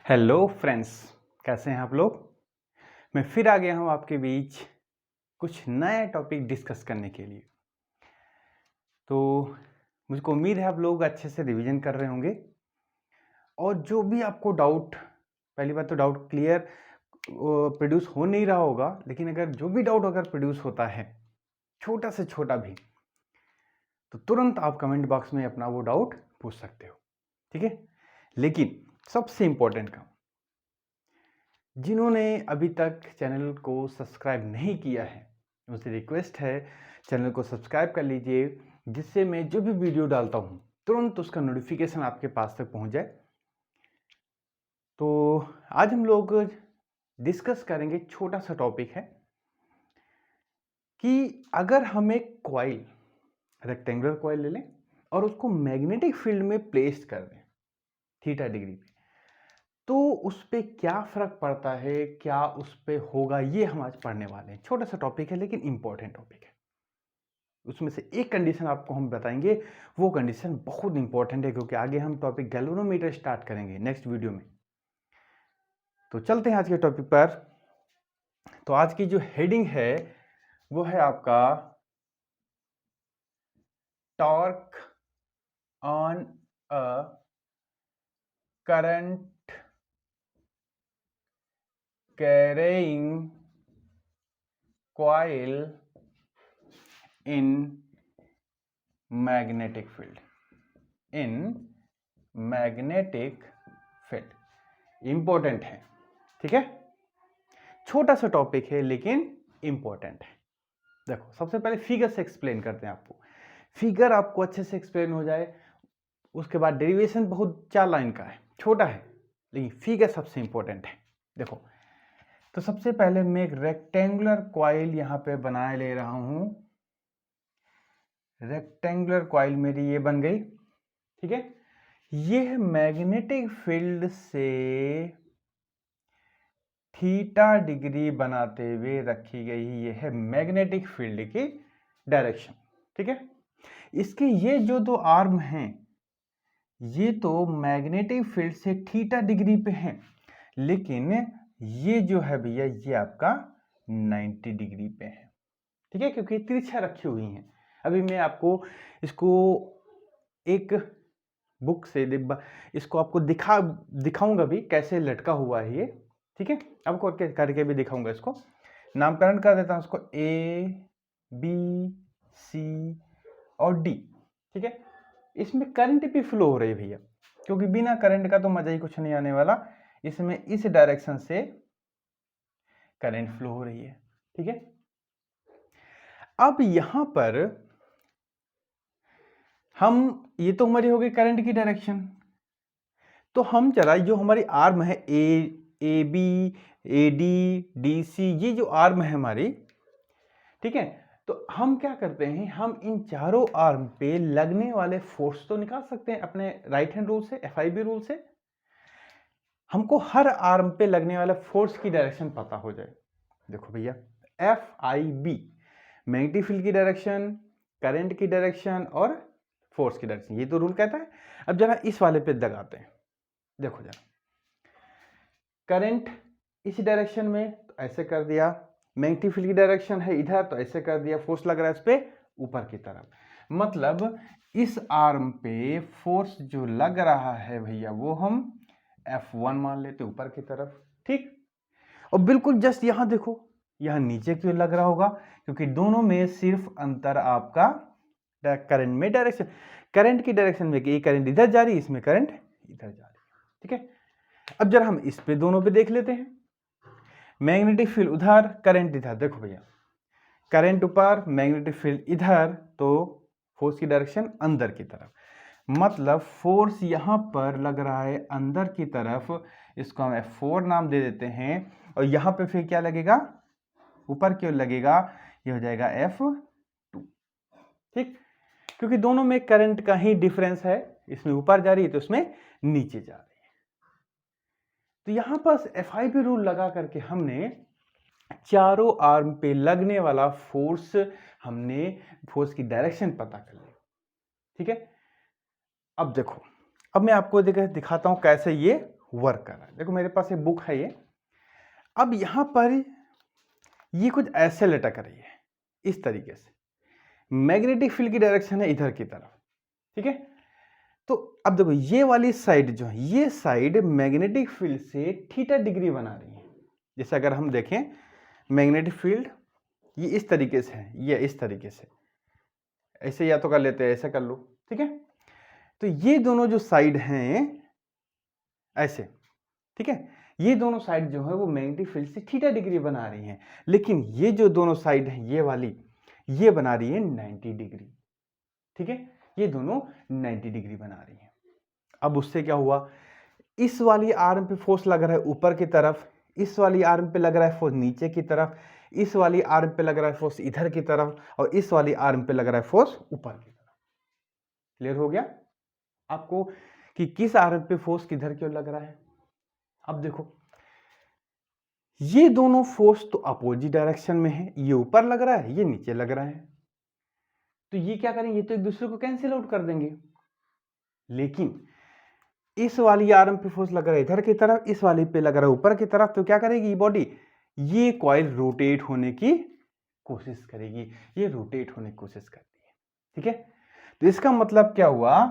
Hello friends, कैसे हैं आप लोग। मैं फिर आ गया हूं आपके बीच कुछ नया टॉपिक डिस्कस करने के लिए। तो मुझको उम्मीद है आप लोग अच्छे से रिवीजन कर रहे होंगे और जो भी आपको डाउट, पहली बात तो डाउट क्लियर प्रोड्यूस हो नहीं रहा होगा, लेकिन अगर जो भी डाउट अगर प्रोड्यूस होता है छोटा से छोटा भी, तो तुरंत आप कमेंट बॉक्स में अपना वो डाउट पूछ सकते हो, ठीक है। लेकिन सबसे इंपॉर्टेंट काम, जिन्होंने अभी तक चैनल को सब्सक्राइब नहीं किया है उनसे रिक्वेस्ट है चैनल को सब्सक्राइब कर लीजिए, जिससे मैं जो भी वीडियो डालता हूँ तुरंत उसका नोटिफिकेशन आपके पास तक पहुँच जाए। तो आज हम लोग डिस्कस करेंगे, छोटा सा टॉपिक है कि अगर हम एक कॉइल, रेक्टेंगुलर कॉइल ले लें और उसको मैग्नेटिक फील्ड में प्लेस कर दें थीटा डिग्री पे, तो उस पर क्या फ़र्क पड़ता है, क्या उस पर होगा, ये हम आज पढ़ने वाले हैं। छोटा सा टॉपिक है लेकिन इंपॉर्टेंट टॉपिक है। उसमें से एक कंडीशन आपको हम बताएंगे, वो कंडीशन बहुत इंपॉर्टेंट है क्योंकि आगे हम टॉपिक गैल्वेनोमीटर स्टार्ट करेंगे नेक्स्ट वीडियो में। तो चलते हैं आज के टॉपिक पर। तो आज की जो हेडिंग है वो है आपका torque on a current carrying coil in magnetic field, in magnetic field। Important है, ठीक है। छोटा सा टॉपिक है लेकिन इंपॉर्टेंट है। देखो, सबसे पहले फिगर से एक्सप्लेन करते हैं आपको। फिगर आपको अच्छे से एक्सप्लेन हो जाए, उसके बाद डेरिवेशन बहुत 4 लाइन का है, छोटा है, लेकिन फिगर सबसे इंपॉर्टेंट है। देखो, तो सबसे पहले मैं एक रेक्टेंगुलर कॉइल यहां पे बनाए ले रहा हूं। रेक्टेंगुलर कॉइल मेरी ये बन गई, ठीक है। ये मैग्नेटिक फील्ड से थीटा डिग्री बनाते हुए रखी गई, ये है मैग्नेटिक फील्ड की डायरेक्शन, ठीक है। इसके ये जो 2 आर्म हैं, ये तो मैग्नेटिक फील्ड से थीटा डिग्री पे हैं, लेकिन ये जो है भैया ये आपका 90 डिग्री पे है, ठीक है, क्योंकि तिरछा रखी हुई हैं। अभी मैं आपको इसको एक बुक से इसको आपको दिखाऊंगा भी कैसे लटका हुआ है ये, ठीक है। आपको करके भी दिखाऊंगा। इसको नामकरण कर देता हूं, उसको ए बी सी और डी, ठीक है। इसमें करंट भी फ्लो हो रही है भैया, क्योंकि बिना करंट का तो मजा ही कुछ नहीं आने वाला। इसमें इस डायरेक्शन से करंट फ्लो हो रही है, ठीक है। अब यहां पर हम, ये तो हमारी हो गई करंट की डायरेक्शन। तो हम जरा जो हमारी आर्म है A B A D C, ये जो आर्म है हमारी, ठीक है, तो हम क्या करते हैं, हम इन चारों आर्म पे लगने वाले फोर्स तो निकाल सकते हैं अपने राइट हैंड रूल से, FIB रूल से। हमको हर आर्म पे लगने वाला फोर्स की डायरेक्शन पता हो जाए। देखो भैया, FIB मैग्नेटिक फील्ड की डायरेक्शन, करंट की डायरेक्शन और फोर्स की डायरेक्शन, ये तो रूल कहता है। अब जरा इस वाले पे लगाते हैं। देखो जरा, करंट इस डायरेक्शन में तो ऐसे कर दिया, मैग्नेटिक फील्ड की डायरेक्शन है इधर तो ऐसे कर दिया, फोर्स लग रहा है इस पे ऊपर की तरफ। मतलब इस आर्म पे फोर्स जो लग रहा है भैया वो हम F1 मान लेते ऊपर की तरफ, ठीक। और बिल्कुल जस्ट यहां देखो, यहां नीचे क्यों लग रहा होगा, क्योंकि दोनों में सिर्फ अंतर आपका करंट में डायरेक्शन, करंट की डायरेक्शन में ये करंट इधर जा रही है, इसमें करंट इधर जा रही है, ठीक है। अब जरा हम इस पे दोनों पे देख लेते हैं। मैग्नेटिक फील्ड उधर, करंट इधर। देखो भैया, करंट ऊपर, मैग्नेटिक फील्ड इधर, तो फोर्स की डायरेक्शन अंदर की तरफ। मतलब फोर्स यहां पर लग रहा है अंदर की तरफ, इसको हम F4 नाम दे देते हैं। और यहां पे फिर क्या लगेगा, ऊपर क्यों लगेगा, ये हो जाएगा F2, ठीक। क्योंकि दोनों में करंट का ही डिफरेंस है, इसमें ऊपर जा रही है तो इसमें नीचे जा रही है। तो यहां पर FIB रूल लगा करके हमने चारों आर्म पे लगने वाला फोर्स, हमने फोर्स की डायरेक्शन पता कर ली, ठीक है। अब देखो, अब मैं आपको दिखाता हूं कैसे ये वर्क कर रहा है। देखो मेरे पास एक बुक है ये, अब यहाँ पर ये कुछ ऐसे लटक रही है इस तरीके से, मैग्नेटिक फील्ड की डायरेक्शन है इधर की तरफ, ठीक है। तो अब देखो ये वाली साइड जो है, ये साइड मैग्नेटिक फील्ड से थीटा डिग्री बना रही है। जैसे अगर हम देखें मैग्नेटिक फील्ड ये इस तरीके से है, ये इस तरीके से, ऐसे या तो कर लेते हैं, ऐसे कर लो, ठीक है। तो ये दोनों जो साइड हैं ऐसे, ठीक है, ये दोनों साइड जो है वो मैग्नेटिक फील्ड से थीटा डिग्री बना रही हैं, लेकिन ये जो दोनों साइड हैं ये वाली, ये बना रही है 90 डिग्री, ठीक है, ये दोनों 90 डिग्री बना रही हैं। अब उससे क्या हुआ, इस वाली आर्म पे फोर्स लग रहा है ऊपर की तरफ, इस वाली आर्म पे लग रहा है फोर्स नीचे की तरफ, इस वाली आर्म पे लग रहा है फोर्स इधर की तरफ, और इस वाली आर्म पे लग रहा है फोर्स ऊपर की तरफ। क्लियर हो गया आपको कि किस आर्म पे फोर्स किधर की ओर लग रहा है। अब देखो ये दोनों फोर्स तो अपोजिट डायरेक्शन में है, ये ऊपर लग रहा है, ये नीचे लग रहा है, तो ये क्या करेंगे, ये तो एक दूसरे को कैंसिल आउट कर देंगे। लेकिन इस वाली आर्म पे फोर्स लग रहा है इधर की तरफ, इस वाली पे लग रहा है ऊपर की तरफ, तो क्या करेगी ये बॉडी, ये कॉइल रोटेट होने की कोशिश करेगी, ये रोटेट होने की कोशिश करती है, ठीक है। तो इसका मतलब क्या हुआ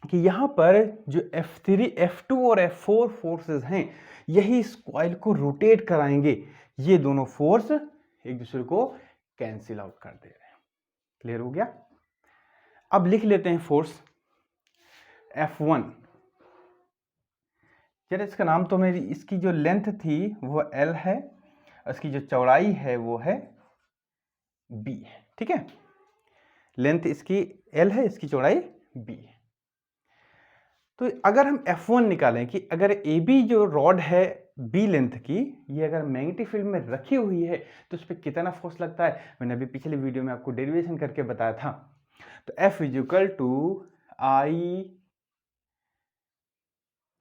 कि यहां पर जो F3, F2 और F4 फोर्सेस हैं यही इस कॉइल को रोटेट कराएंगे, ये दोनों फोर्स एक दूसरे को कैंसिल आउट कर दे रहे हैं। क्लियर हो गया। अब लिख लेते हैं फोर्स F1, चलिए इसका नाम तो मेरी, इसकी जो लेंथ थी वो L है, इसकी जो चौड़ाई है वो है B है, ठीक है, लेंथ इसकी L है, इसकी चौड़ाई B है। तो अगर हम F1 निकालें कि अगर AB जो रॉड है B लेंथ की, ये अगर मैग्नेटिक फील्ड में रखी हुई है तो उस पर कितना फोर्स लगता है, मैंने अभी पिछले वीडियो में आपको डेरिवेशन करके बताया था। तो F इक्वल टू I,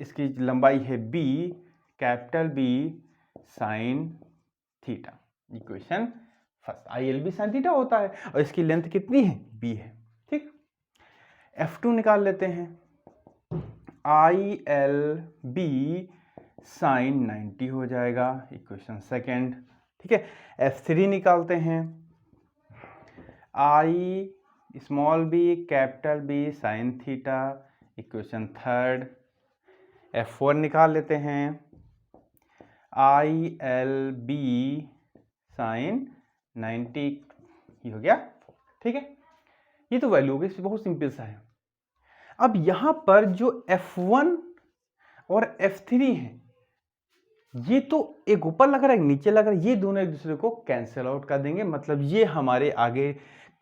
इसकी लंबाई है B, capital B sine theta, equation first, ILB sine theta होता है और इसकी लेंथ कितनी है, B है, ठीक। F2 निकाल लेते हैं, ILB साइन 90 हो जाएगा, इक्वेशन सेकेंड, ठीक है। F3 निकालते हैं, I small b capital B sine theta, equation third. F4 निकाल लेते हैं, ILB साइन 90, ये हो गया, ठीक है। ये तो वैल्यू हो गई, बहुत सिंपल सा है। अब यहां पर जो F1 और F3 है ये तो एक ऊपर लग रहा है एक नीचे लग रहा है, ये दोनों एक दूसरे को कैंसिल आउट कर देंगे, मतलब ये हमारे आगे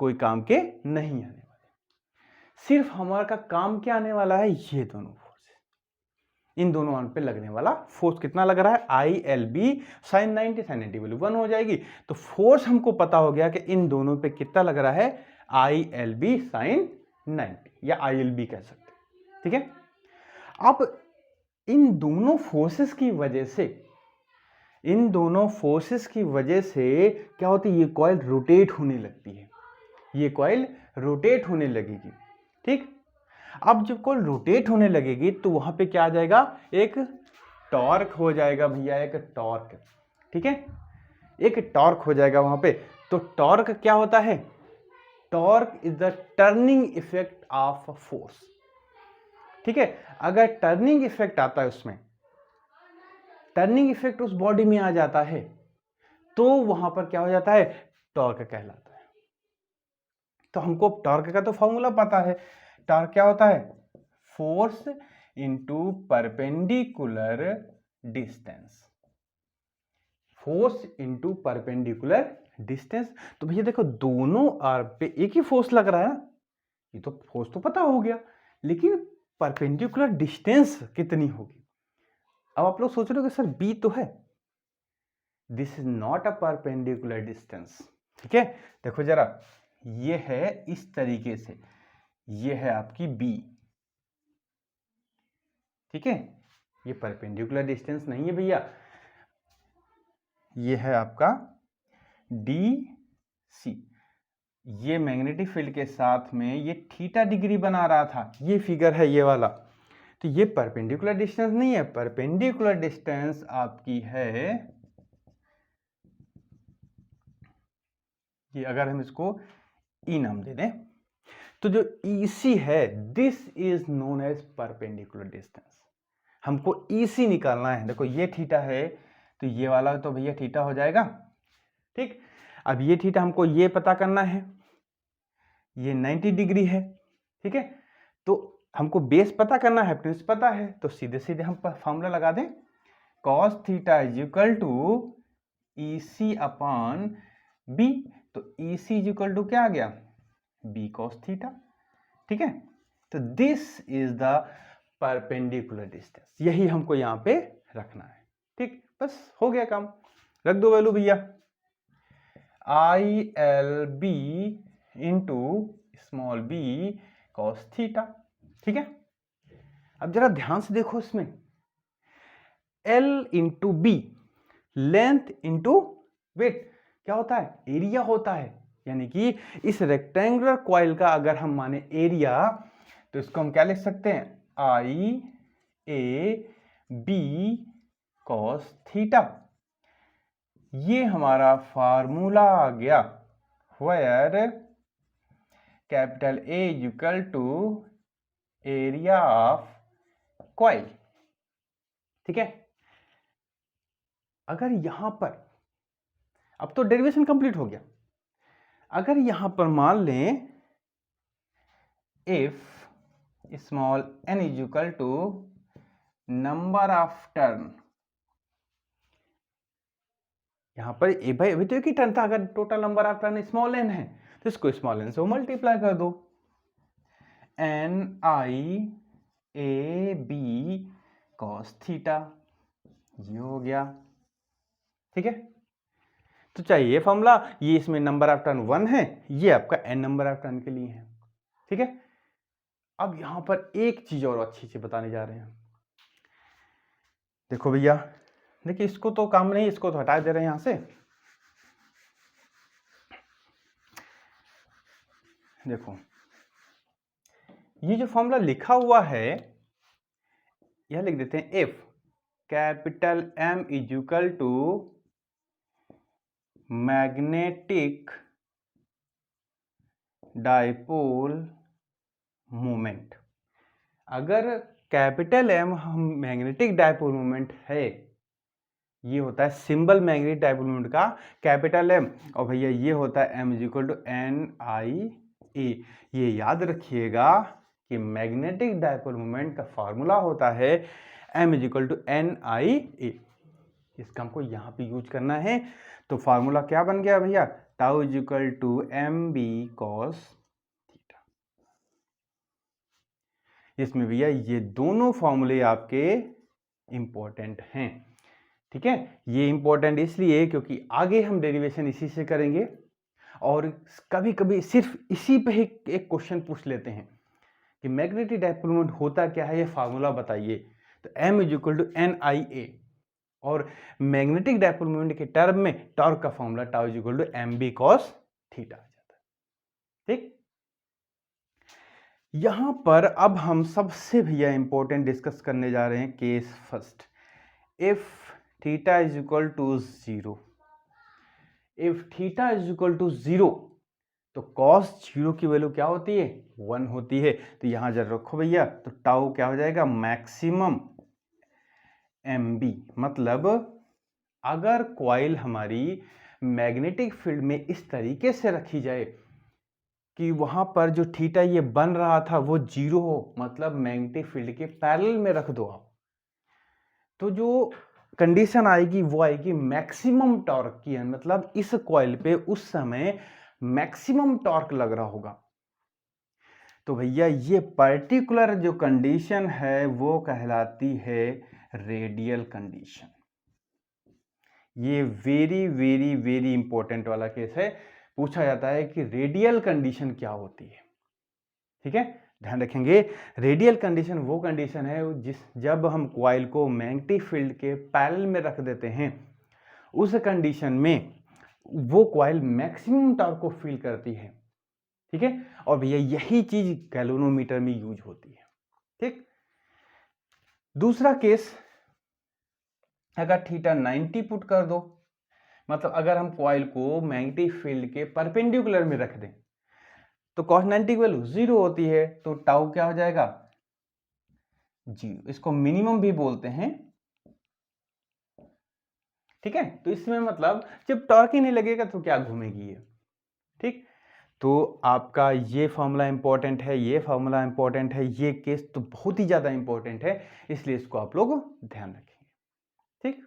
कोई काम के नहीं आने वाले। सिर्फ हमारा काम क्या आने वाला है, ये दोनों फोर्स, इन दोनों आर्म पे लगने वाला फोर्स कितना लग रहा है, ILB साइन 90, साइन 90 वैल्यू 1 हो जाएगी। तो फोर्स हमको पता हो गया कि इन दोनों पे कितना लग रहा है, ILB साइन 90 या ILB कह सकते हैं, ठीक है। अब इन दोनों फोर्सेस की वजह से, इन दोनों फोर्सेस की वजह से क्या होती है, ये कॉइल रोटेट होने लगती है, ये कॉइल रोटेट होने लगेगी, ठीक। अब जब कॉइल रोटेट होने लगेगी तो वहां पे क्या आ जाएगा, एक टॉर्क हो जाएगा भैया, एक टॉर्क, ठीक है, एक टॉर्क हो जाएगा वहां पे। तो टॉर्क क्या होता है, torque is the turning effect of force, ठीक है। अगर टर्निंग इफेक्ट आता है, उसमें टर्निंग इफेक्ट उस बॉडी में आ जाता है तो वहां पर क्या हो जाता है, टॉर्क कहलाता है। तो हमको टॉर्क का तो फॉर्मूला पता है, टॉर्क क्या होता है, force into perpendicular distance, force into perpendicular distance. तो भैया देखो दोनों आर्म पे एक ही फोर्स लग रहा है ना, ये तो फोर्स तो पता हो गया, लेकिन परपेंडिकुलर डिस्टेंस कितनी होगी। अब आप लोग सोच रहे हो कि सर B तो है, this is not a perpendicular distance, ठीक है। देखो जरा, ये है इस तरीके से, ये है आपकी B, ठीक है, ये परपेंडिकुलर डिस्टेंस नहीं है भैया, ये है आपका DC, ये मैग्नेटिक फील्ड के साथ में ये थीटा डिग्री बना रहा था, ये फिगर है ये वाला, तो ये परपेंडिकुलर डिस्टेंस नहीं है, परपेंडिकुलर डिस्टेंस आपकी है ये, अगर हम इसको ई नाम दे दें तो जो EC है this is known as perpendicular distance. हमको EC निकालना है। देखो ये थीटा है तो ये वाला तो भैया थीटा हो जाएगा, ठीक। अब ये थीटा हमको ये पता करना है, ये 90 डिग्री है, ठीक है। तो हमको बेस पता करना है, प्रिंस पता है, तो सीधे सीधे हम फॉर्मूला लगा दें, cos theta is equal to EC upon B। तो EC इज इक्वल टू क्या आ गया, B cos थीटा, ठीक है। तो this is the perpendicular distance, यही हमको यहाँ पे रखना है, ठीक। बस हो गया काम, रख दो वैल्यू भैया, ILB into small b cos theta, ठीक है। अब जरा ध्यान से देखो इसमें, L into B, length into weight, क्या होता है, एरिया होता है। यानी कि इस रेक्टेंगुलर कॉइल का अगर हम माने एरिया तो इसको हम क्या लिख सकते हैं, IAB cos थीटा। ये हमारा फार्मूला आ गया, where capital A is equal to area of coil, ठीक है। अगर यहां पर, अब तो डेरिवेशन कंप्लीट हो गया, अगर यहां पर मान लें if small n is equal to number of turn, यहां पर ए भाई अभी तो एक ही टर्न था, अगर total number of turn small n है तो इसको स्मॉल n से मल्टीप्लाई कर दो, NIAB cos थीटा, ये हो गया, ठीक है। तो चाहिए फॉर्मूला, ये इसमें नंबर ऑफ टर्न 1 है, ये आपका n नंबर ऑफ टर्न के लिए है, ठीक है। अब यहां पर एक चीज और अच्छी चीज बताने जा रहे हैं, देखो भैया, देखिए इसको तो काम नहीं, इसको तो हटा दे रहे हैं यहां से। देखो ये जो फॉर्मूला लिखा हुआ है यह लिख देते हैं, if capital M is equal to magnetic dipole moment. अगर कैपिटल M हम मैग्नेटिक डाइपोल मोमेंट है, ये होता है सिंबल मैग्नेटिक डाइपोल मोमेंट का कैपिटल M, और भैया ये होता है M is equal to NIA। ये याद रखिएगा कि मैग्नेटिक डाइपोल मोमेंट का फॉर्मूला होता है M is equal to NIA। इसका हमको यहाँ पे यूज करना है, तो फॉर्मूला क्या बन गया भैया, tau is equal to MB cos theta. इसमें भैया ये दोनों फॉर्मूले आपके इंपॉर्टेंट हैं, ठीक है। ये इंपॉर्टेंट इसलिए क्योंकि आगे हम डेरिवेशन इसी से करेंगे, और कभी कभी सिर्फ इसी पे ही एक क्वेश्चन पूछ लेते हैं कि मैग्नेटिक डाइपोल मोमेंट होता क्या है, ये फार्मूला बताइए। तो M is equal to NIA, और मैग्नेटिक डाइपोल मोमेंट के टर्म में टॉर्क का formula tau is equal to MB cos theta आ जाता है, ठीक। यहां पर अब हम सबसे भैया इंपॉर्टेंट डिस्कस करने जा रहे हैं case first, if theta is equal to 0, if theta is equal to 0 तो cos 0 की वैल्यू क्या होती है, 1 होती है। तो यहां जरा रखो भैया, तो टाउ क्या हो जाएगा, मैक्सिमम MB। मतलब अगर कॉइल हमारी मैग्नेटिक फील्ड में इस तरीके से रखी जाए कि वहां पर जो थीटा ये बन रहा था वो 0 हो, मतलब मैग्नेटिक फील्ड के पैरेलल में रख दो आप, तो जो कंडीशन आएगी वो आएगी मैक्सिमम टॉर्क की, मतलब इस कॉइल पे उस समय मैक्सिमम टॉर्क लग रहा होगा। तो भैया ये पर्टिकुलर जो कंडीशन है वो कहलाती है रेडियल कंडीशन। ये वेरी वेरी वेरी इंपॉर्टेंट वाला केस है, पूछा जाता है कि रेडियल कंडीशन क्या होती है, ठीक है। ध्यान रखेंगे, रेडियल कंडीशन वो कंडीशन है जब हम कॉइल को मैग्नेटिक फील्ड के पैरेलल में रख देते हैं, उस कंडीशन में वो कॉइल मैक्सिमम टॉर्क को फील करती है, ठीक है। और भैया यही चीज गैल्वेनोमीटर में यूज होती है, ठीक। दूसरा केस, अगर थीटा 90 पुट कर दो, मतलब अगर हम कॉइल को मैग्नेटिक फील्ड के परपेंडिकुलर में रख दें तो cos 90 की वैल्यू 0 होती है, तो टाउ क्या हो जाएगा 0। इसको मिनिमम भी बोलते हैं, ठीक है। तो इसमें मतलब जब टॉर्क ही नहीं लगेगा तो क्या घूमेगी ये, ठीक। तो आपका ये फॉर्मूला इंपॉर्टेंट है, ये फॉर्मूला इंपॉर्टेंट है, ये केस तो बहुत ही ज्यादा इंपॉर्टेंट है, इसलिए इसको आप लोग ध्यान रखेंगे, ठीक।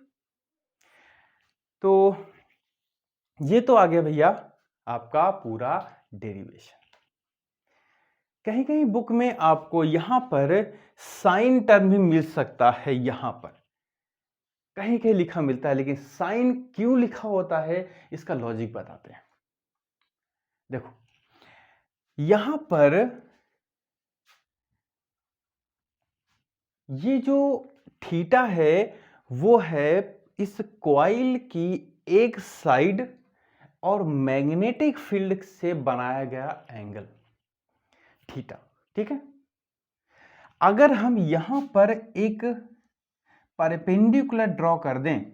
तो ये तो आ गया भैया आपका पूरा डेरिवेशन। कहीं कहीं बुक में आपको यहां पर साइन टर्म भी मिल सकता है, यहां पर कहीं कहीं लिखा मिलता है, लेकिन साइन क्यों लिखा होता है इसका लॉजिक बताते हैं। देखो यहां पर ये जो थीटा है वो है इस कॉइल की एक साइड और मैग्नेटिक फील्ड से बनाया गया एंगल थीटा, ठीक है। अगर हम यहां पर एक परपेंडिकुलर ड्रॉ कर दें,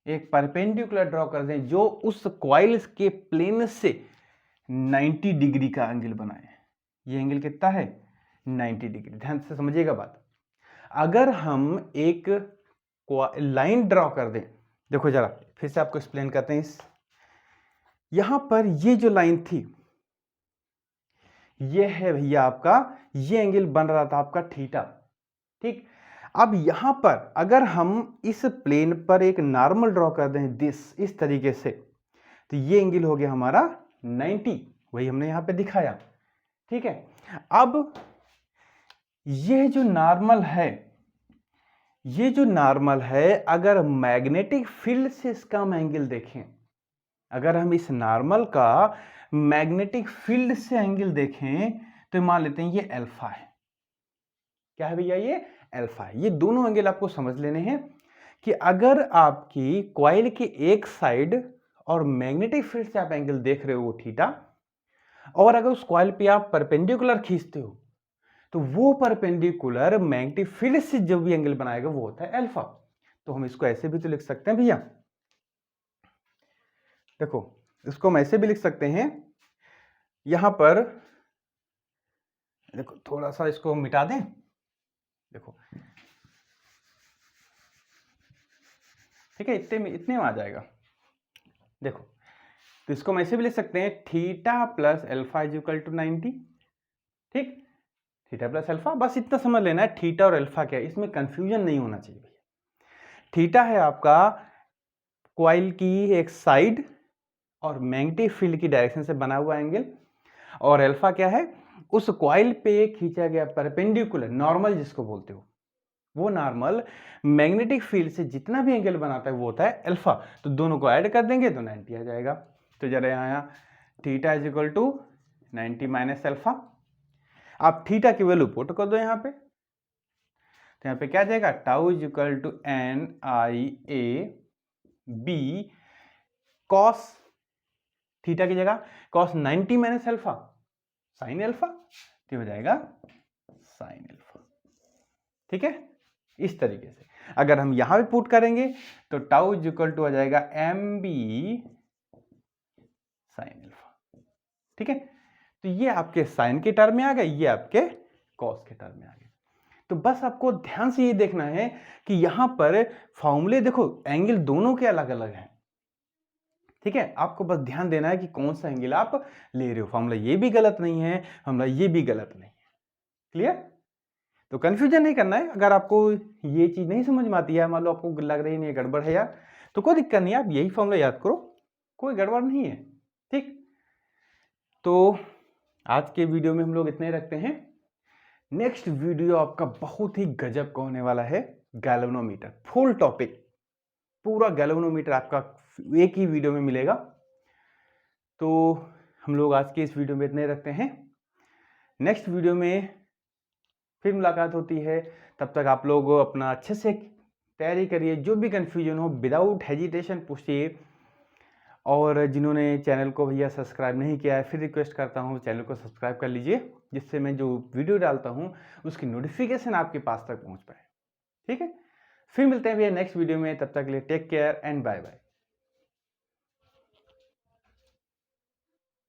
एक परपेंडिकुलर ड्रॉ कर दें जो उस कॉइल के प्लेन से 90 डिग्री का एंगल बनाए, ये एंगल कितना है 90 डिग्री। ध्यान से समझिएगा बात। अगर हम एक लाइन ड्रॉ कर दें, देखो जरा फिर से आपको एक्सप्लेन करते हैं। यहां पर ये जो लाइन थी ये है भैया आपका, ये एंगल बन रहा था आपका थीटा, ठीक। अब यहां पर अगर हम इस प्लेन पर एक नॉर्मल ड्रॉ कर दें इस तरीके से, तो ये एंगल हो गया हमारा 90, वही हमने यहां पे दिखाया, ठीक है। अब ये जो नॉर्मल है, ये जो नॉर्मल है अगर मैग्नेटिक फील्ड से इसका हम एंगल देखें, अगर हम इस नॉर्मल का मैग्नेटिक फील्ड से एंगल देखें तो मान लेते हैं ये अल्फा है। क्या है भैया ये अल्फा है। ये दोनों एंगल आपको समझ लेने हैं कि अगर आपकी कॉइल की एक साइड और मैग्नेटिक फील्ड से आप एंगल देख रहे हो वो थीटा, और अगर उस कॉइल पे आप परपेंडिकुलर खींचते हो तो वो परपेंडिकुलर मैग्नेटिक फील्ड से जो भी एंगल बनाएगा वो होता है अल्फा। तो हम इसको ऐसे भी तो लिख सकते हैं भैया, देखो इसको हम ऐसे भी लिख सकते हैं, यहां पर देखो थोड़ा सा इसको मिटा दें, देखो ठीक है, इतने में आ जाएगा। देखो तो इसको हम ऐसे भी लिख सकते हैं theta plus alpha is equal to 90, ठीक। थीटा प्लस अल्फा, बस इतना समझ लेना है थीटा और अल्फा क्या है, इसमें कंफ्यूजन नहीं होना चाहिए भैया। थीटा है आपका कॉइल की एक साइड और मैग्नेटिक फील्ड की डायरेक्शन से बना हुआ एंगल, और अल्फा क्या है उस कॉइल पे खींचा गया परपेंडिकुलर नॉर्मल जिसको बोलते हो, वो नॉर्मल मैग्नेटिक फील्ड से जितना भी एंगल बनाता है वो होता है अल्फा। तो दोनों को ऐड कर देंगे तो 90 आ जाएगा। तो जरा यहाँ theta is equal to 90 minus alpha, आप थीटा की वैल्यू पुट कर दो यहाँ पे, तो यहाँ पे क्या आ जाएगा tau is equal to N I A B cos theta की जगह cos 90 minus alpha sine alpha, तो हो जाएगा साइन अल्फा, ठीक है। इस तरीके से अगर हम यहां भी पुट करेंगे तो टाउ इज इक्वल टू आ जाएगा एम बी साइन अल्फा, ठीक है। तो ये आपके साइन के टर्म में आ गए, ये आपके कॉस के टर्म में आ गए। तो बस आपको ध्यान से ये देखना है कि यहां पर फॉर्मूले देखो एंगल दोनों के अलग अलग हैं, ठीक है। आपको बस ध्यान देना है कि कौन सा एंगल आप ले रहे हो, फॉर्मूला ये भी गलत नहीं है, फॉर्मूला ये भी गलत नहीं है, क्लियर। तो कंफ्यूजन नहीं करना है। अगर आपको ये चीज नहीं समझ में आती है, मान लो आपको लग रही नहीं है गड़बड़ है यार, तो कोई दिक्कत नहीं है, आप यही फॉर्मूला याद करो, कोई गड़बड़ नहीं है, ठीक। तो आज के वीडियो में हम लोग इतने रखते हैं। नेक्स्ट वीडियो आपका बहुत ही गजब का होने वाला है, गैल्वेनोमीटर फुल टॉपिक, पूरा गैल्वेनोमीटर आपका एक ही वीडियो में मिलेगा। तो हम लोग आज के इस वीडियो में इतने रखते हैं, नेक्स्ट वीडियो में फिर मुलाकात होती है। तब तक आप लोग अपना अच्छे से तैयारी करिए, जो भी कंफ्यूजन हो विदाउट हेजिटेशन पूछिए, और जिन्होंने चैनल को भैया सब्सक्राइब नहीं किया है फिर रिक्वेस्ट करता हूँ चैनल को सब्सक्राइब कर लीजिए, जिससे मैं जो वीडियो डालता हूँ उसकी नोटिफिकेशन आपके पास तक पहुँच पाए। ठीक है, फिर मिलते हैं भैया नेक्स्ट वीडियो में, तब तक के लिए take care and bye bye.